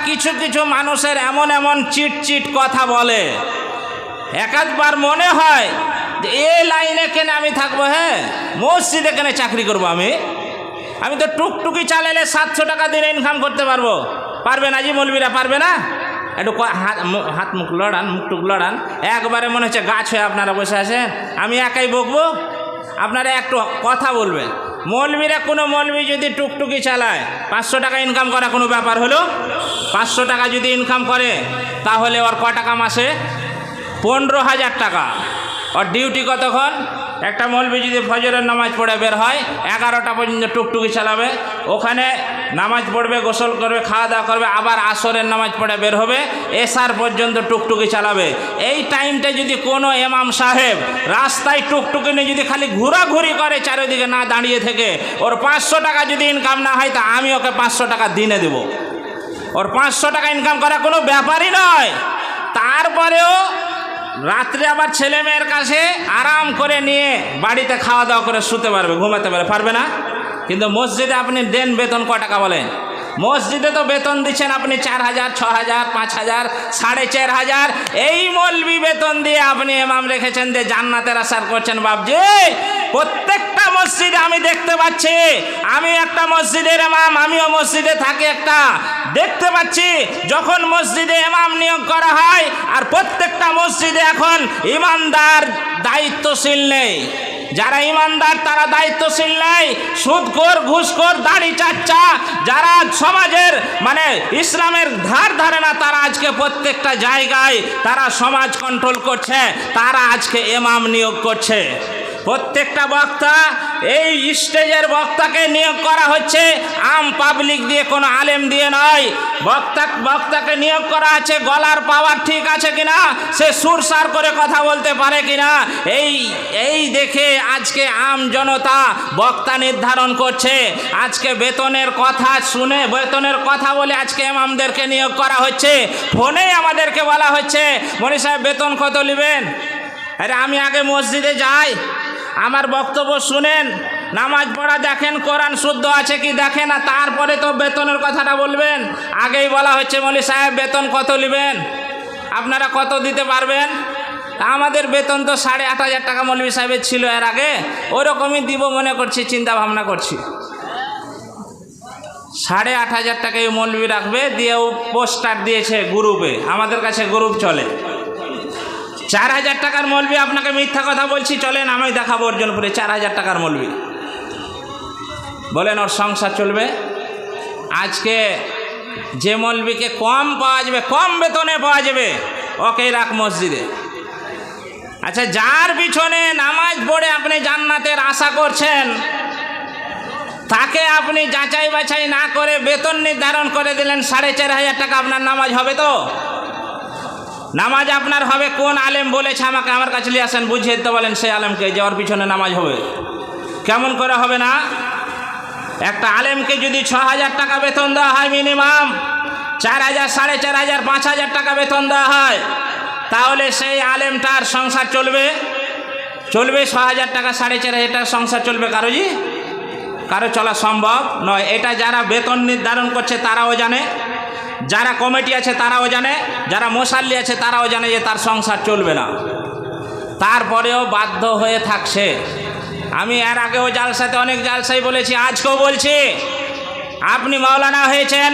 কিছু কিছু মানুষের এমন এমন চিট কথা বলে, একাধবার মনে হয় যে এই লাইনে কেন আমি থাকবো, হ্যাঁ মসজিদে কেন চাকরি করবো, আমি তো টুকটুকি চালালে 700 টাকা দিনে ইনকাম করতে পারবো। পারবে না জি মৌলবীরা, পারবে না? একটু হাত মুখ লড়ান, মুখ টুক লড়ান। একবারে মনে হচ্ছে গাছ হয়ে আপনারা বসে আছেন, আমি একাই বকবো, আপনারা একটু কথা বলবেন। মৌলবীরা, কোনো মৌলবী যদি টুকটুকি চালায় 500 টাকা ইনকাম করা কোনো ব্যাপার হলো? 500 টাকা যদি ইনকাম করে তাহলে ওর ক টাকা মাসে? 15,000 টাকা। ওর ডিউটি কতক্ষণ? একটা মৌলবী যদি ফজরের নামাজ পড়ে বের হয় 11টা পর্যন্ত টুকটুকি চালাবে, ওখানে নামাজ পড়বে, গোসল করবে, খাওয়া দাওয়া করবে, আবার আসরের নামাজ পড়ে বের হবে, এশার পর্যন্ত টুকটুকি চালাবে। এই টাইমটা যদি কোনো ইমাম সাহেব রাস্তায় টুকটুকি নিয়ে যদি খালি ঘোরাঘুরি করে চারিদিকে না দাঁড়িয়ে থেকে, ওর 500 টাকা যদি ইনকাম না হয় তা আমি ওকে 500 টাকা দিনে দেব। ওর 500 টাকা ইনকাম করা কোনো ব্যাপারই নয়। তারপরেও রাত্রে আবার ছেলে মেয়ের কাছে আরাম করে নিয়ে বাড়িতে খাওয়া দাওয়া করে শুতে পারবে, ঘুমাতে পারবে না? কিন্তু মসজিদে আপনি দেন বেতন ক টাকা বলেন? মসজিদে তো বেতন দিচ্ছেন আপনি 4,000, 6,000, 5,000, 4,500। এই মৌলবি বেতন দিয়ে আপনি ইমাম রেখেছেন যে জান্নাতের আশা করছেন। বাপজি, প্রত্যেকটা মসজিদে আমি দেখতে পাচ্ছি, আমি একটা মসজিদের ইমাম, আমিও মসজিদে থাকি একটা, দেখতে পাচ্ছি যখন মসজিদে ইমাম নিয়োগ করা হয় আর প্রত্যেকটা মসজিদে এখন ইমানদার দায়িত্বশীল নেই। যারা ইমানদার তারা দায়িত্বশীল নেই, সুদখোর, ঘুষখোর, দাড়ি চাচ্চা, যারা সমাজের মানে ইসলামের ধার ধারে না, তারা আজকে প্রত্যেকটা জায়গায় তারা সমাজ কন্ট্রোল করছে, তারা আজকে ইমাম নিয়োগ করছে। প্রত্যেকটা বক্তা, এই স্টেজের বক্তাকে নিয়োগ করা হচ্ছে আম পাবলিক দিয়ে, কোনো আলেম দিয়ে নয়। বক্তাকে নিয়োগ করা আছে গলার পাওয়ার ঠিক আছে কিনা, সে সুরসার করে কথা বলতে পারে কিনা, এই দেখে আজকে আম জনতা বক্তা নির্ধারণ করছে। আজকে বেতনের কথা শুনে, বেতনের কথা বলে আজকে ইমামদেরকে নিয়োগ করা হচ্ছে। ফোনেই আমাদেরকে বলা হচ্ছে, মনি সাহেব বেতন কত নেবেন? আরে আমি আগে মসজিদে যাই, আমার বক্তব্য শুনেন, নামাজ পড়া দেখেন, কোরআন শুদ্ধ আছে কি দেখেন, আর তারপরে তো বেতনের কথাটা বলবেন। আগেই বলা হচ্ছে মৌলভী সাহেব বেতন কত নেবেন, আপনারা কত দিতে পারবেন? আমাদের বেতন তো 8,500 টাকা মৌলভী সাহেবের ছিল এর আগে, ওরকমই দিব মনে করছি, চিন্তা ভাবনা করছি। 8,500 টাকায় মৌলভী রাখবে, দিয়েও পোস্টার দিয়েছে গ্রুপে, আমাদের কাছে গ্রুপ চলে। 4,000 টাকার মৌলভী, আপনাকে মিথ্যা কথা বলছি, চলেন আমি দেখাবো অর্জনপুরে 4,000 টাকার মৌলভী। বলেন ওর সংসার চলবে? আজকে যে মৌলভীকে কম পাওয়া যাবে, কম বেতনে পাওয়া যাবে, ওকেই রাখ মসজিদে। আচ্ছা, যার পিছনে নামাজ পড়ে আপনি জান্নাতের আশা করছেন, তাকে আপনি যাচাই বাছাই না করে বেতন নির্ধারণ করে দিলেন 4,500 টাকা, আপনার নামাজ হবে তো? নামাজ আপনার হবে কোন আলেম বলেছে আমাকে, আমার কাছে নিয়ে আসেন, বুঝিয়ে দিতে বলেন সেই আলেমকে যে ওর পিছনে নামাজ হবে। কেমন করে হবে না? একটা আলেমকে যদি 6,000 টাকা বেতন দেওয়া হয়, মিনিমাম 4,000, 4,500, 5,000 টাকা বেতন দেওয়া হয়, তাহলে সেই আলেমটার সংসার চলবে? 6,000 টাকা, 4,500 টাকা সংসার চলবে কারো চলা সম্ভব নয়। এটা যারা বেতন নির্ধারণ করছে তারাও জানে, যারা কমিটি আছে তারাও জানে, যারা মুসাল্লি আছে তারাও জানে যে তার সংসার চলবে না, তারপরেও বাধ্য হয়ে থাকছে। আমি এর আগেও জালসাতে, অনেক জালসাই বলেছি, আজকেও বলছি, আপনি মাওলানা হয়েছেন,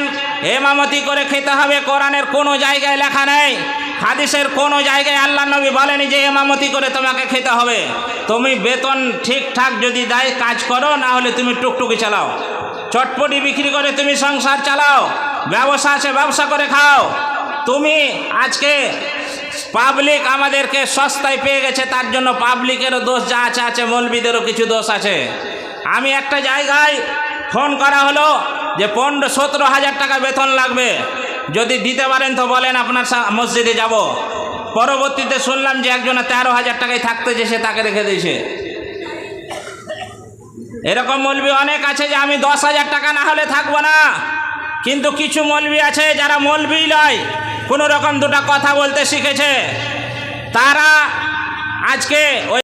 ইমামতি করে খেতে হবে, কোরআনের কোনো জায়গায় লেখা নেই, হাদিসের কোনো জায়গায় আল্লাহ নবী বলেনি যে ইমামতি করে তোমাকে খেতে হবে। তুমি বেতন ঠিকঠাক যদি দেয় কাজ করো, না হলে তুমি টুকটুকি চালাও, চটপটি বিক্রি করে তুমি সংসার চালাও, ব্যবসা আছে ব্যবসা করে খাও। তুমি আজকে পাবলিক আমাদেরকে সস্তায় পেয়ে গেছে, তার জন্য পাবলিকেরও দোষ যা আছে, মৌলবীদেরও কিছু দোষ আছে। আমি একটা জায়গায় ফোন করা হলো যে 17,000 টাকা বেতন লাগবে, যদি দিতে পারেন তো বলেন, আপনার মসজিদে যাব। পরবর্তীতে শুনলাম যে একজনে 13,000 টাকায় থাকতে যে সে তাকে রেখে দিয়েছে। এরকম মৌলবী অনেক আছে যে আমি 10,000 টাকা না হলে থাকবো না। কিন্তু কিছু মৌলবী আছে যারা মৌলবী নয়, কোনো রকম দুটো কথা বলতে শিখেছে, তারা আজকে